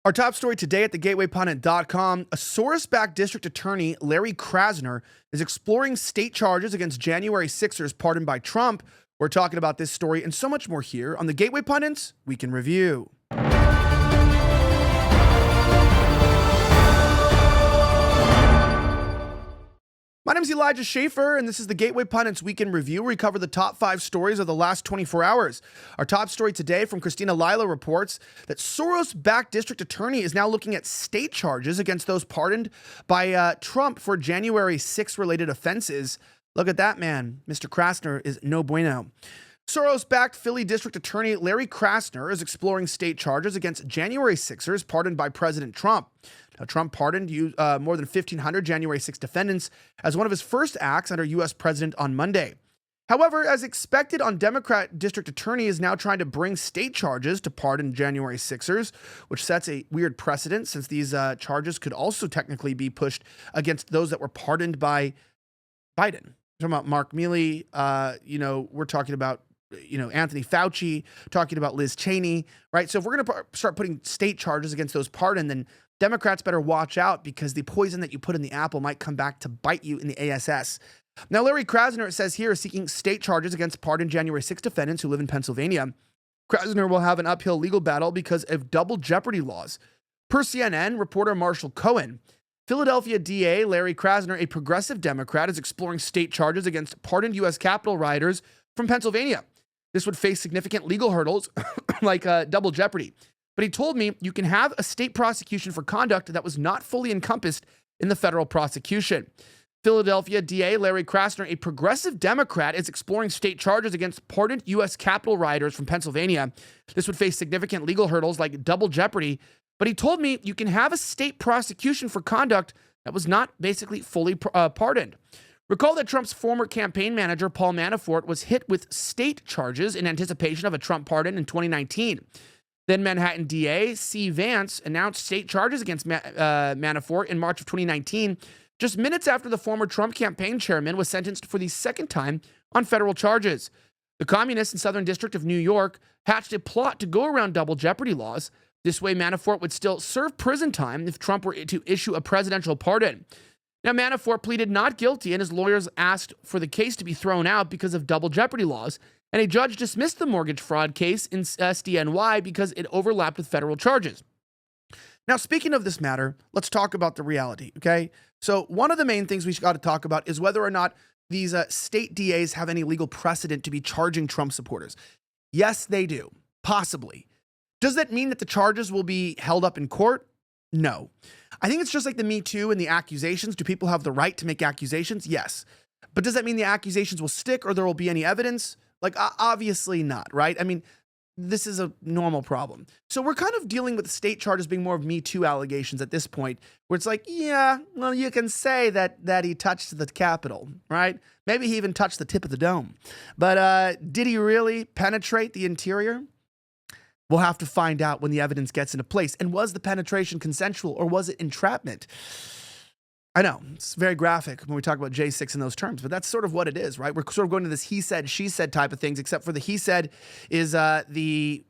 Our top story today at thegatewaypundit.com, a Soros-backed district attorney, Larry Krasner, is exploring state charges against January 6ers pardoned by Trump. We're talking about this story and so much more here on the Gateway Pundits Week in Review. My name is Elijah Schaffer, and this is the Gateway Pundits Week in Review, where we cover the top 5 stories of the last 24 hours. Our top story today from Christina Lila reports that Soros-backed district attorney is now looking at state charges against those pardoned by Trump for January 6th-related offenses. Look at that, man. Mr. Krasner is no bueno. Soros-backed Philly District Attorney Larry Krasner is exploring state charges against January 6ers pardoned by President Trump. Now, Trump pardoned more than 1,500 January 6 defendants as one of his first acts under U.S. president on Monday. However, as expected, Democrat District Attorney is now trying to bring state charges to pardon January 6ers, which sets a weird precedent since these charges could also technically be pushed against those that were pardoned by Biden. We're talking about Mark Milley, we're talking about Anthony Fauci, talking about Liz Cheney, right? So if we're going to start putting state charges against those pardoned, then Democrats better watch out because the poison that you put in the apple might come back to bite you in the ASS. Now, Larry Krasner, it says here, is seeking state charges against pardoned January 6 defendants who live in Pennsylvania. Krasner will have an uphill legal battle because of double jeopardy laws. Per CNN, reporter Marshall Cohen, Philadelphia DA Larry Krasner, a progressive Democrat, is exploring state charges against pardoned U.S. Capitol rioters from Pennsylvania. This would face significant legal hurdles like double jeopardy. But he told me you can have a state prosecution for conduct that was not fully encompassed in the federal prosecution. Philadelphia DA Larry Krasner, a progressive Democrat, is exploring state charges against pardoned U.S. Capitol rioters from Pennsylvania. This would face significant legal hurdles like double jeopardy. But he told me you can have a state prosecution for conduct that was not basically fully pardoned. Recall that Trump's former campaign manager, Paul Manafort, was hit with state charges in anticipation of a Trump pardon in 2019. Then Manhattan DA C. Vance announced state charges against Manafort in March of 2019, just minutes after the former Trump campaign chairman was sentenced for the second time on federal charges. The communists in Southern District of New York hatched a plot to go around double jeopardy laws. This way, Manafort would still serve prison time if Trump were to issue a presidential pardon. Now, Manafort pleaded not guilty, and his lawyers asked for the case to be thrown out because of double jeopardy laws. And a judge dismissed the mortgage fraud case in SDNY because it overlapped with federal charges. Now, speaking of this matter, let's talk about the reality, okay? So one of the main things we got to talk about is whether or not these state DAs have any legal precedent to be charging Trump supporters. Yes, they do, possibly. Does that mean that the charges will be held up in court? No. I think it's just like the Me Too and the accusations. Do people have the right to make accusations? Yes. But does that mean the accusations will stick or there will be any evidence? Like, obviously not, right? I mean, this is a normal problem. So we're kind of dealing with the state charges being more of Me Too allegations at this point, where it's like, yeah, well, you can say that he touched the Capitol, right? Maybe he even touched the tip of the dome. But did he really penetrate the interior? We'll have to find out when the evidence gets into place. And was the penetration consensual or was it entrapment? I know, it's very graphic when we talk about J6 in those terms, but that's sort of what it is, right? We're sort of going to this he said, she said type of things, except for the he said is the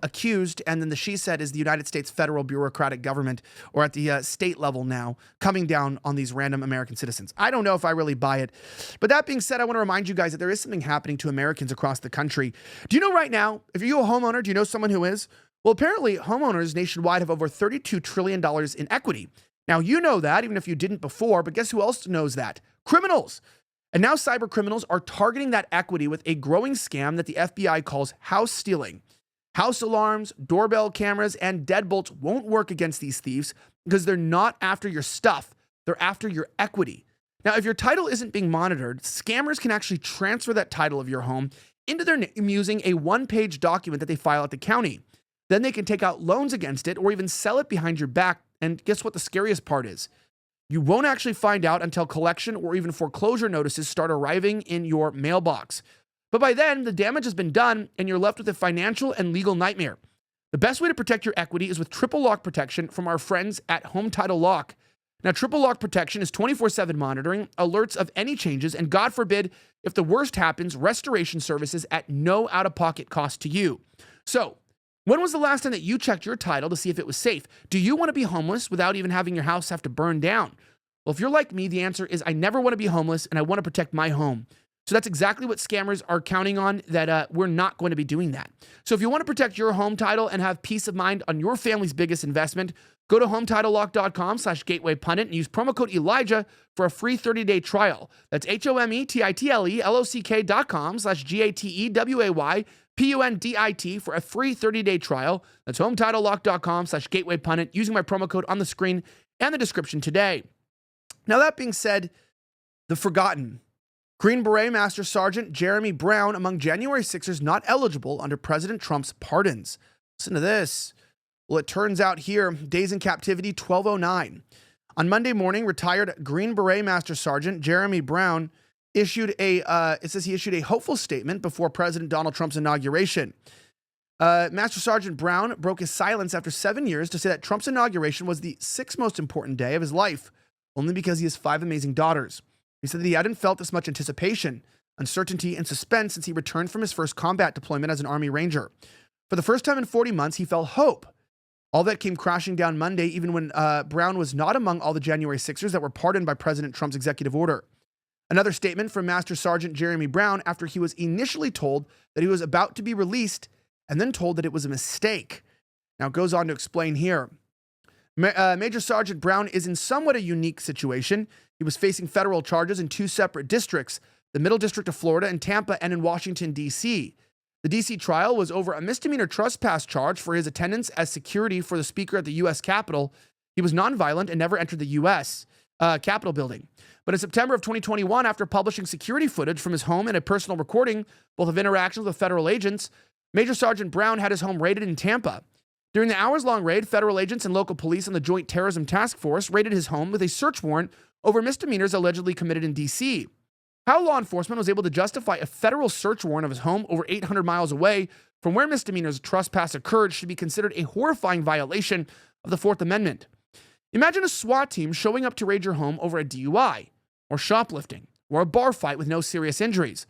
accused, and then the she said is the United States federal bureaucratic government, or at the state level now, coming down on these random American citizens. I don't know if I really buy it. But that being said, I want to remind you guys that there is something happening to Americans across the country. Do you know right now, if you're a homeowner, do you know someone who is? Well, apparently homeowners nationwide have over $32 trillion in equity. Now, you know that, even if you didn't before, but guess who else knows that? Criminals. And now cyber criminals are targeting that equity with a growing scam that the FBI calls house stealing. House alarms, doorbell cameras, and deadbolts won't work against these thieves because they're not after your stuff. They're after your equity. Now, if your title isn't being monitored, scammers can actually transfer that title of your home into their name using a one-page document that they file at the county. Then they can take out loans against it or even sell it behind your back. And guess what the scariest part is? You won't actually find out until collection or even foreclosure notices start arriving in your mailbox. But by then, the damage has been done and you're left with a financial and legal nightmare. The best way to protect your equity is with triple lock protection from our friends at Home Title Lock. Now, triple lock protection is 24/7 monitoring, alerts of any changes, and God forbid, if the worst happens, restoration services at no out-of-pocket cost to you. So, When was the last time that you checked your title to see if it was safe? Do you want to be homeless without even having your house have to burn down? Well, if you're like me, the answer is I never want to be homeless and I want to protect my home. So that's exactly what scammers are counting on, that we're not going to be doing that. So if you want to protect your home title and have peace of mind on your family's biggest investment, go to HometitleLock.com/gatewaypundit and use promo code Elijah for a free 30-day trial. That's HOMETITLELOCK.com/GATEWAYPUNDIT for a free 30-day trial. That's HometitleLock.com/gatewaypundit using my promo code on the screen and the description today. Now, that being said, the forgotten Green Beret Master Sergeant Jeremy Brown among January 6ers not eligible under President Trump's pardons. Listen to this. Well, it turns out here, days in captivity 1209. On Monday morning, retired Green Beret Master Sergeant Jeremy Brown issued he issued a hopeful statement before President Donald Trump's inauguration. Master Sergeant Brown broke his silence after 7 years to say that Trump's inauguration was the sixth most important day of his life, only because he has 5 amazing daughters. He said that he hadn't felt this much anticipation, uncertainty, and suspense since he returned from his first combat deployment as an Army Ranger. For the first time in 40 months, he felt hope. All that came crashing down Monday, even when Brown was not among all the January 6ers that were pardoned by President Trump's executive order. Another statement from Master Sergeant Jeremy Brown after he was initially told that he was about to be released and then told that it was a mistake. Now it goes on to explain here. Major Sergeant Brown is in somewhat a unique situation. He was facing federal charges in 2 separate districts, the Middle District of Florida in Tampa and in Washington, D.C. The D.C. trial was over a misdemeanor trespass charge for his attendance as security for the Speaker at the U.S. Capitol. He was nonviolent and never entered the U.S. Capitol building. But in September of 2021, after publishing security footage from his home and a personal recording, both of interactions with federal agents, Major Sergeant Brown had his home raided in Tampa. During the hours-long raid, federal agents and local police and the Joint Terrorism Task Force raided his home with a search warrant over misdemeanors allegedly committed in D.C. How law enforcement was able to justify a federal search warrant of his home over 800 miles away from where misdemeanors trespass occurred should be considered a horrifying violation of the Fourth Amendment. Imagine a SWAT team showing up to raid your home over a DUI, or shoplifting, or a bar fight with no serious injuries.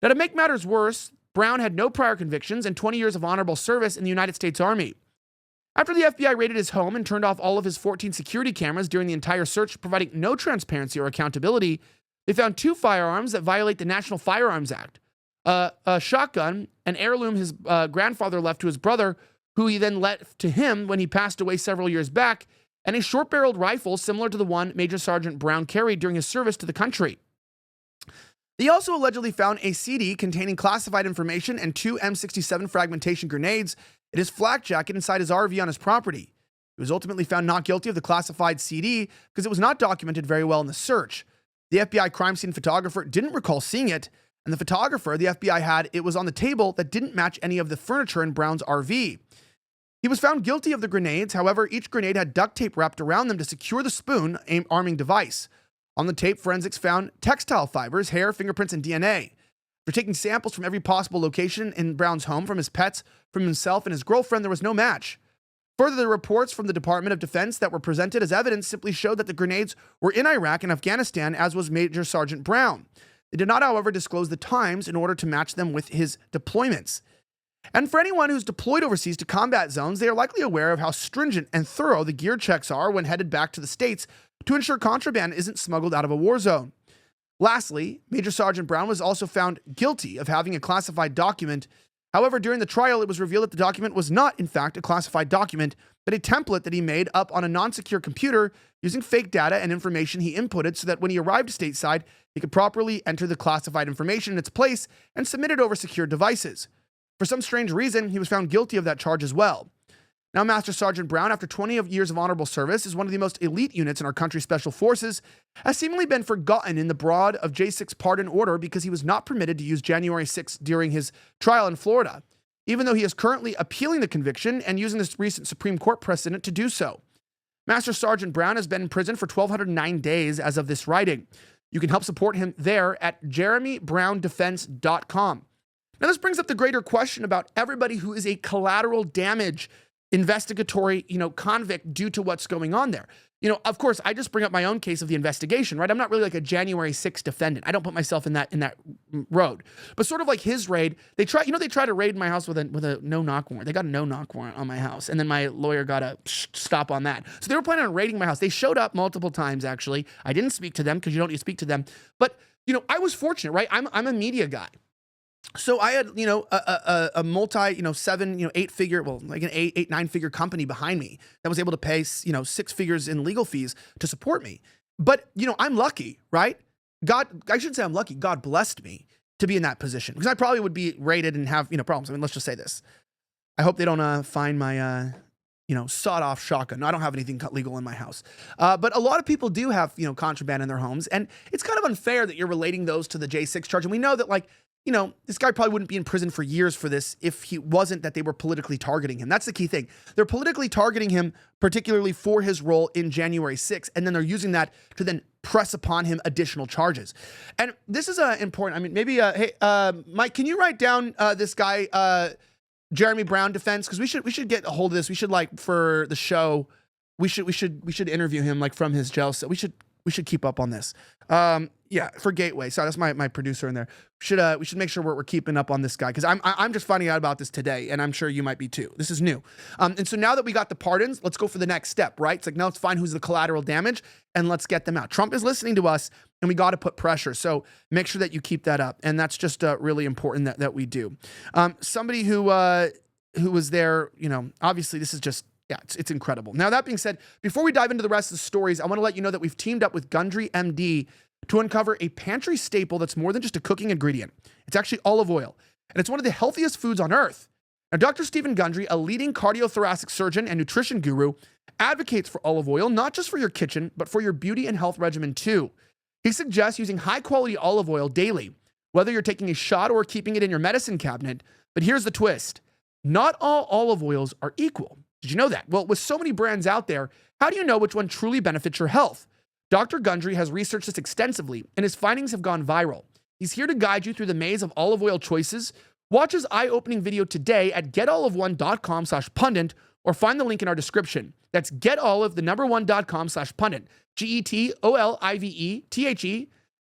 Now, to make matters worse, Brown had no prior convictions and 20 years of honorable service in the United States Army. After the FBI raided his home and turned off all of his 14 security cameras during the entire search, providing no transparency or accountability, they found 2 firearms that violate the National Firearms Act, a shotgun, an heirloom his grandfather left to his brother, who he then left to him when he passed away several years back, and a short-barreled rifle similar to the one Major Sergeant Brown carried during his service to the country. They also allegedly found a CD containing classified information and 2 M67 fragmentation grenades in his flak jacket inside his RV on his property. He was ultimately found not guilty of the classified CD because it was not documented very well in the search. The FBI crime scene photographer didn't recall seeing it, and the photographer the FBI had, it was on the table that didn't match any of the furniture in Brown's RV. He was found guilty of the grenades. However, each grenade had duct tape wrapped around them to secure the spoon arming device. On the tape, forensics found textile fibers, hair, fingerprints, and DNA. For taking samples from every possible location in Brown's home, from his pets, from himself, and his girlfriend, there was no match. Further, the reports from the Department of Defense that were presented as evidence simply showed that the grenades were in Iraq and Afghanistan, as was Major Sergeant Brown. They did not, however, disclose the times in order to match them with his deployments. And for anyone who's deployed overseas to combat zones, they are likely aware of how stringent and thorough the gear checks are when headed back to the States to ensure contraband isn't smuggled out of a war zone. Lastly, Major Sergeant Brown was also found guilty of having a classified document. However, during the trial, it was revealed that the document was not, in fact, a classified document, but a template that he made up on a non-secure computer using fake data and information he inputted so that when he arrived stateside, he could properly enter the classified information in its place and submit it over secure devices. For some strange reason, he was found guilty of that charge as well. Now, Master Sergeant Brown, after 20 years of honorable service, is one of the most elite units in our country's special forces, has seemingly been forgotten in the broad of J6 pardon order because he was not permitted to use January 6th during his trial in Florida, even though he is currently appealing the conviction and using this recent Supreme Court precedent to do so. Master Sergeant Brown has been in prison for 1,209 days as of this writing. You can help support him there at jeremybrowndefense.com. Now, this brings up the greater question about everybody who is a collateral damage investigatory, convict due to what's going on there. Of course, I just bring up my own case of the investigation, right? I'm not really like a January 6th defendant. I don't put myself in that road. But sort of like his raid, they try to raid my house with a no-knock warrant. They got a no-knock warrant on my house, and then my lawyer got a stop on that. So they were planning on raiding my house. They showed up multiple times, actually. I didn't speak to them because you don't need to speak to them. But, I was fortunate, right? I'm a media guy. So I had, a multi, 7, 8 figure, well, like an 9 figure company behind me that was able to pay, 6 figures in legal fees to support me. But, I'm lucky, right? I shouldn't say I'm lucky. God blessed me to be in that position because I probably would be raided and have, problems. I mean, let's just say this. I hope they don't find my, sawed off shotgun. No, I don't have anything legal in my house. But a lot of people do have, contraband in their homes. And it's kind of unfair that you're relating those to the J6 charge. And we know that this guy probably wouldn't be in prison for years for this if he wasn't that they were politically targeting him. That's the key thing. They're politically targeting him, particularly for his role in January 6th. And then they're using that to then press upon him additional charges. And this is important. I mean, maybe, hey, Mike, can you write down this guy, Jeremy Brown defense? Because we should get a hold of this. We should for the show, we should interview him from his jail cell. We should keep up on this. Yeah, for Gateway. Sorry, that's my producer in there. We should make sure we're keeping up on this guy because I'm just finding out about this today, and I'm sure you might be too. This is new. And so now that we got the pardons, let's go for the next step, right? It's now let's find who's the collateral damage and let's get them out. Trump is listening to us, and we got to put pressure. So make sure that you keep that up, and that's just really important that we do. Somebody who was there, obviously this is just. Yeah, it's incredible. Now, that being said, before we dive into the rest of the stories, I want to let you know that we've teamed up with Gundry MD to uncover a pantry staple that's more than just a cooking ingredient. It's actually olive oil, and it's one of the healthiest foods on earth. Now, Dr. Stephen Gundry, a leading cardiothoracic surgeon and nutrition guru, advocates for olive oil, not just for your kitchen, but for your beauty and health regimen too. He suggests using high-quality olive oil daily, whether you're taking a shot or keeping it in your medicine cabinet. But here's the twist. Not all olive oils are equal. Did you know that? Well, with so many brands out there, how do you know which one truly benefits your health? Dr. Gundry has researched this extensively, and his findings have gone viral. He's here to guide you through the maze of olive oil choices. Watch his eye-opening video today at getolive1.com/pundit or find the link in our description. That's getolive1.com/pundit. GETOLIVETHE,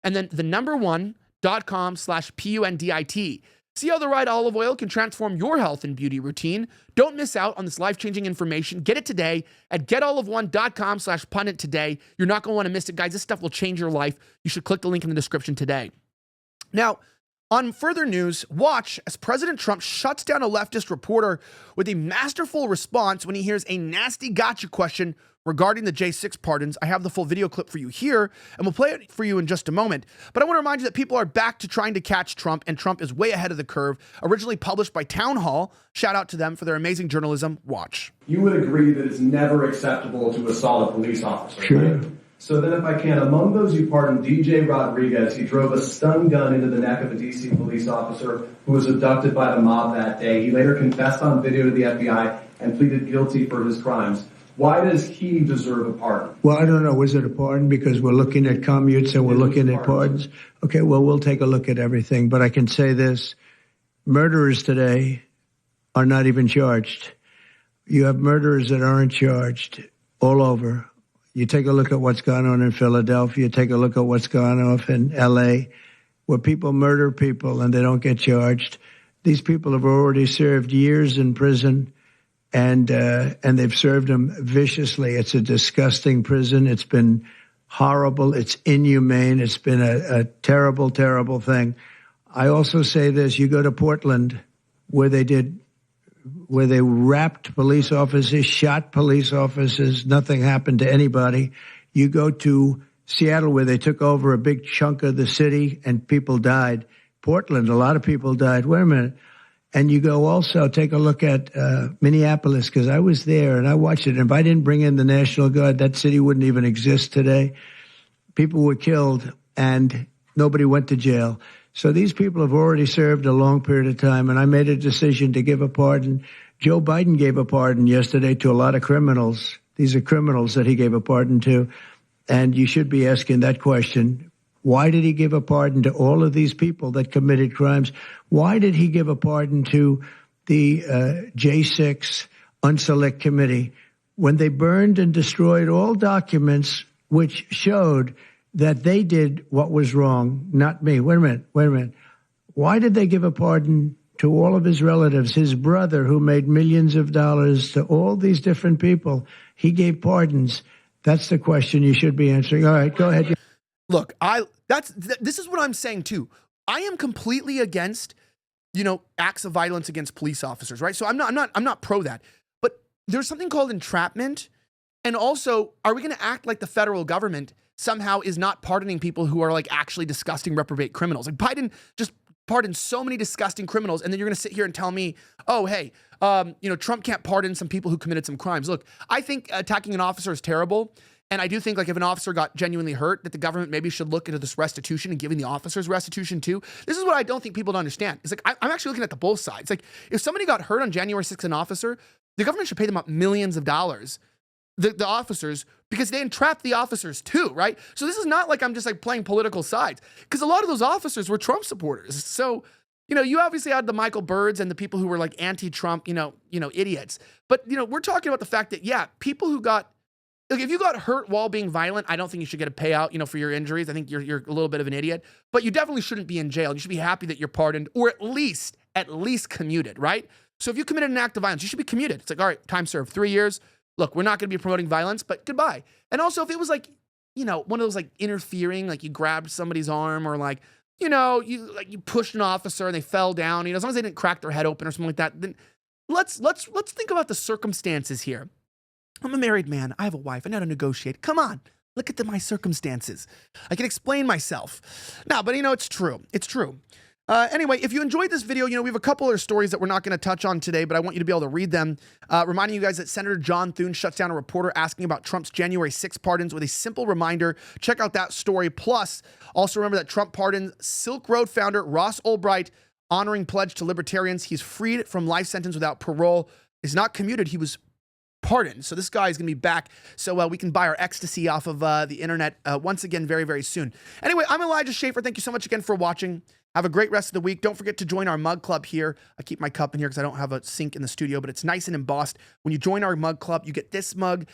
and then the one.com/PUNDIT. See how the right olive oil can transform your health and beauty routine. Don't miss out on this life-changing information. Get it today at getolive1.com/pundit today. You're not going to want to miss it, guys. This stuff will change your life. You should click the link in the description today. Now, on further news, watch as President Trump shuts down a leftist reporter with a masterful response when he hears a nasty gotcha question regarding the J6 pardons. I have the full video clip for you here, and we'll play it for you in just a moment. But I want to remind you that people are back to trying to catch Trump, and Trump is way ahead of the curve. Originally published by Town Hall. Shout out to them for their amazing journalism. Watch. You would agree that it's never acceptable to assault a police officer, sure. Right? So then if I can, among those you pardoned DJ Rodriguez, he drove a stun gun into the neck of a DC police officer who was abducted by the mob that day. He later confessed on video to the FBI and pleaded guilty for his crimes. Why does he deserve a pardon? Well, I don't know. Was it a pardon? Because we're looking at commutes and we're looking at pardons. Okay, well, we'll take a look at everything. But I can say this. Murderers today are not even charged. You have murderers that aren't charged all over. You take a look at what's gone on in Philadelphia. Take a look at what's gone on in L.A., where people murder people and they don't get charged. These people have already served years in prison, and they've served them viciously. It's a disgusting prison. It's been horrible. It's inhumane. It's been a terrible, terrible thing. I also say this. You go to Portland, where they wrapped police officers, shot police officers. Nothing happened to anybody. You go to Seattle, where they took over a big chunk of the city and people died. Portland, a lot of people died. Wait a minute. And you go also, take a look at Minneapolis, because I was there and I watched it. And if I didn't bring in the National Guard, that city wouldn't even exist today. People were killed and nobody went to jail. So these people have already served a long period of time, and I made a decision to give a pardon. Joe Biden gave a pardon yesterday to a lot of criminals. These are criminals that he gave a pardon to, and you should be asking that question. Why did he give a pardon to all of these people that committed crimes? Why did he give a pardon to the J6 unselect committee when they burned and destroyed all documents which showed that they did what was wrong, not me. Wait a minute. Why did they give a pardon to all of his relatives? His brother, who made millions of dollars, to all these different people, he gave pardons. That's the question you should be answering. All right, go ahead. Look, this is what I'm saying too. I am completely against, acts of violence against police officers, right? So I'm not pro that. But there's something called entrapment. And also, are we going to act like the federal government somehow is not pardoning people who are like actually disgusting reprobate criminals? Like Biden just pardoned so many disgusting criminals, and then you're going to sit here and tell me, oh, hey, Trump can't pardon some people who committed some crimes. Look, I think attacking an officer is terrible. And I do think, like, if an officer got genuinely hurt, that the government maybe should look into this restitution and giving the officers restitution too. This is what I don't think people don't understand. It's like, I'm actually looking at the both sides. Like, if somebody got hurt on January 6th, an officer, the government should pay them up millions of dollars, the officers, because they entrapped the officers too, right? So this is not like I'm just like playing political sides, because a lot of those officers were Trump supporters. So, you obviously had the Michael Birds and the people who were like anti-Trump, idiots. But, we're talking about the fact that, yeah, people who got, like, if you got hurt while being violent, I don't think you should get a payout, for your injuries. I think you're a little bit of an idiot, but you definitely shouldn't be in jail. You should be happy that you're pardoned, or at least commuted, right? So if you committed an act of violence, you should be commuted. It's like, all right, time served, 3 years. Look, we're not going to be promoting violence, but goodbye. And also, if it was like, one of those like interfering, like you grabbed somebody's arm, or like, you pushed an officer and they fell down, as long as they didn't crack their head open or something like that, then let's think about the circumstances here. I'm a married man. I have a wife. I know how to negotiate. Come on. Look at my circumstances. I can explain myself. No, but it's true. It's true. Anyway, if you enjoyed this video, we have a couple other stories that we're not going to touch on today, but I want you to be able to read them. Reminding you guys that Senator John Thune shuts down a reporter asking about Trump's January 6 pardons with a simple reminder. Check out that story. Plus, also remember that Trump pardoned Silk Road founder Ross Ulbricht, honoring pledge to libertarians. He's freed from life sentence without parole. Is not commuted. He was pardoned. So this guy is going to be back, so we can buy our ecstasy off of the internet once again very, very soon. Anyway, I'm Elijah Schaffer. Thank you so much again for watching. Have a great rest of the week. Don't forget to join our mug club here. I keep my cup in here because I don't have a sink in the studio, but it's nice and embossed. When you join our mug club, you get this mug.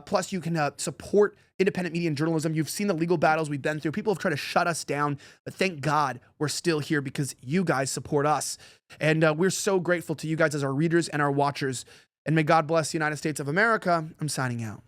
Plus, you can support independent media and journalism. You've seen the legal battles we've been through. People have tried to shut us down, but thank God we're still here because you guys support us. And we're so grateful to you guys as our readers and our watchers. And may God bless the United States of America. I'm signing out.